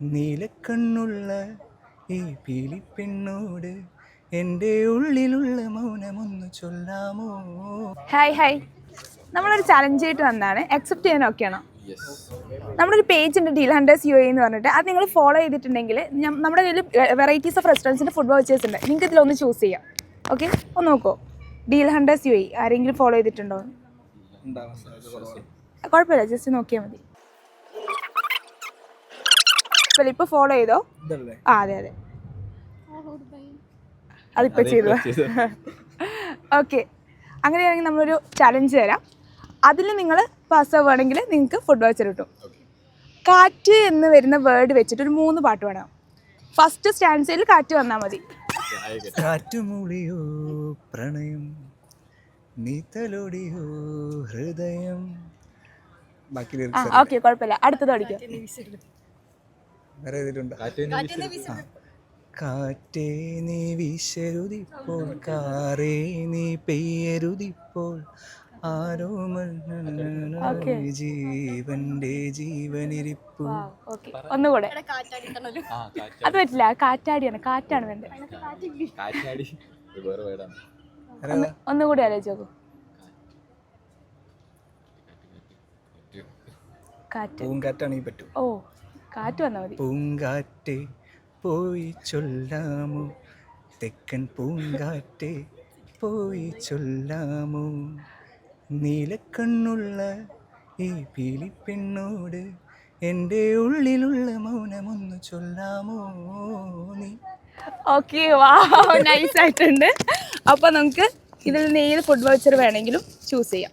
നീലക്കണ്ണുള്ള ഈ പീലിപ്പെണ്ണോട് എൻ്റെ ഉള്ളിലുള്ള മൗനമൊന്ന് ചൊല്ലാമോ? ഹായ് നമ്മളൊരു ചലഞ്ച് ആയിട്ട് വന്നതാണ്. അക്സെപ്റ്റ് ചെയ്യാൻ ഓക്കെയാണോ? നമ്മുടെ ഒരു പേജ് ഉണ്ട് ഡീൽ ഹണ്ടേഴ്സ് UAE എന്ന് പറഞ്ഞിട്ട്. അത് നിങ്ങൾ ഫോളോ ചെയ്തിട്ടുണ്ടെങ്കിൽ നമ്മുടെ കയ്യിൽ വെറൈറ്റീസ് ഓഫ് റെസ്റ്റോറൻറ്റ്സിൻ്റെ ഫുഡ് വൗച്ചേഴ്സ് ഉണ്ട്. നിങ്ങൾക്ക് ഇതിലൊന്ന് ചൂസ് ചെയ്യാം. ഓക്കെ, ഒന്ന് നോക്കൂ. ഡീൽ ഹണ്ടേഴ്സ് UAE ആരെങ്കിലും ഫോളോ ചെയ്തിട്ടുണ്ടോ? കുഴപ്പമില്ല, ജസ്റ്റ് നോക്കിയാൽ മതി. ഇപ്പോൾ ഫോളോ ചെയ്തോ? ആ അതെ അതിപ്പോൾ ചെയ്തു. ഓക്കെ, അങ്ങനെയാണെങ്കിൽ നമ്മളൊരു ചലഞ്ച് തരാം. അതിൽ നിങ്ങൾ പാസ്സാവുകയാണെങ്കിൽ നിങ്ങൾക്ക് ഫുഡ് വൗച്ചർ കിട്ടും. കാറ്റ് എന്ന് വരുന്ന വേർഡ് വെച്ചിട്ട് ഒരു 3 പാട്ട് വേണം. ഫസ്റ്റ് സ്റ്റാൻസയിൽ കാറ്റ് വന്നാൽ മതി. കാറ്റുമൂളിയോ പ്രണയം, നീത്തലോടിയോ ഹൃദയം. ഓക്കെ, കുഴപ്പമില്ല. അടുത്തത് പഠിക്കാം. കാറ്റേ നീ വീശരുതിപ്പോൾ, കാറേ നീ പെയ്യരുതിപ്പോൾ, ആരോമൽ ജീവന്റെ ജീവനിരിപ്പു. ഒന്നുകൂടെ. അത് പറ്റില്ല, കാറ്റാടിയാണ്. കാറ്റാണ് വേണ്ടത്. ഒന്നുകൂടി ആലോചിച്ച് നോക്കൂ. കാറ്റ്. പൂങ്കാറ്റാണെങ്കിൽ പറ്റും. ഓ, കാറ്റ് വന്നാൽ മതി. പൂങ്കാറ്റേ പോയി ചൊല്ലാമോ, തെക്കൻ പൂങ്കാറ്റേ പോയി ചൊല്ലാമോ, നീലക്കണ്ണുള്ള ഈ പീലിപ്പെണ്ണോട് എൻ്റെ ഉള്ളിലുള്ള മൗനമൊന്ന് ചൊല്ലാമോ നീ. ഓക്കെ, വാവ്, നൈസ് ആയിട്ടുണ്ട്. അപ്പോൾ നമുക്ക് ഇതിൽ നിന്ന് ഏത് ഫുഡ് വൗച്ചർ വേണമെങ്കിലും ചൂസ് ചെയ്യാം.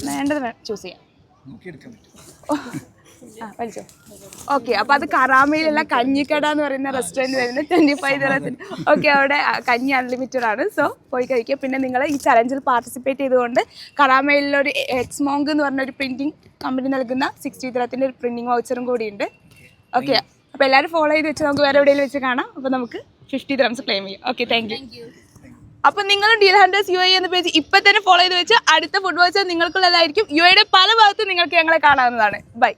വേണ്ടത് ചൂസ് ചെയ്യാം. വലിച്ചോ. ഓക്കെ, അപ്പോൾ അത് കറാമയിലുള്ള കഞ്ഞിക്കട എന്ന് പറയുന്ന റെസ്റ്റോറൻറ്റ് വരുന്നത് 25 ദിറത്തിന്. ഓക്കെ, അവിടെ കഞ്ഞി അൺലിമിറ്റഡ് ആണ്. സോ പോയി കഴിക്കുക. പിന്നെ നിങ്ങൾ ഈ ചലഞ്ചിൽ പാർട്ടിസിപ്പേറ്റ് ചെയ്തുകൊണ്ട് കറാമയിലൊരു എക്സ്മോങ്ക് എന്ന് പറഞ്ഞ ഒരു പ്രിൻറ്റിംഗ് കമ്പനി നൽകുന്ന 60 ദിറത്തിൻ്റെ ഒരു പ്രിൻറ്റിംഗ് വൗച്ചറും കൂടിയുണ്ട്. ഓക്കെ, അപ്പോൾ എല്ലാവരും ഫോളോ ചെയ്ത് വെച്ച് നമുക്ക് വേറെ എവിടെയെങ്കിലും വെച്ച് കാണാം. അപ്പോൾ നമുക്ക് 50 ദിറംസ് ക്ലെയിം ചെയ്യാം. Okay, thank you. അപ്പോൾ നിങ്ങൾ ഡീൽ ഹണ്ടേഴ്സ് UAE എന്ന പേജ് ഇപ്പം തന്നെ ഫോളോ ചെയ്ത് വെച്ച് അടുത്ത ഫുഡ് വൗച്ചർ നിങ്ങൾക്കുള്ളതായിരിക്കും. UAEയുടെ പല ഭാഗത്തും നിങ്ങൾക്ക് ഞങ്ങളെ കാണാവുന്നതാണ്. ബൈ.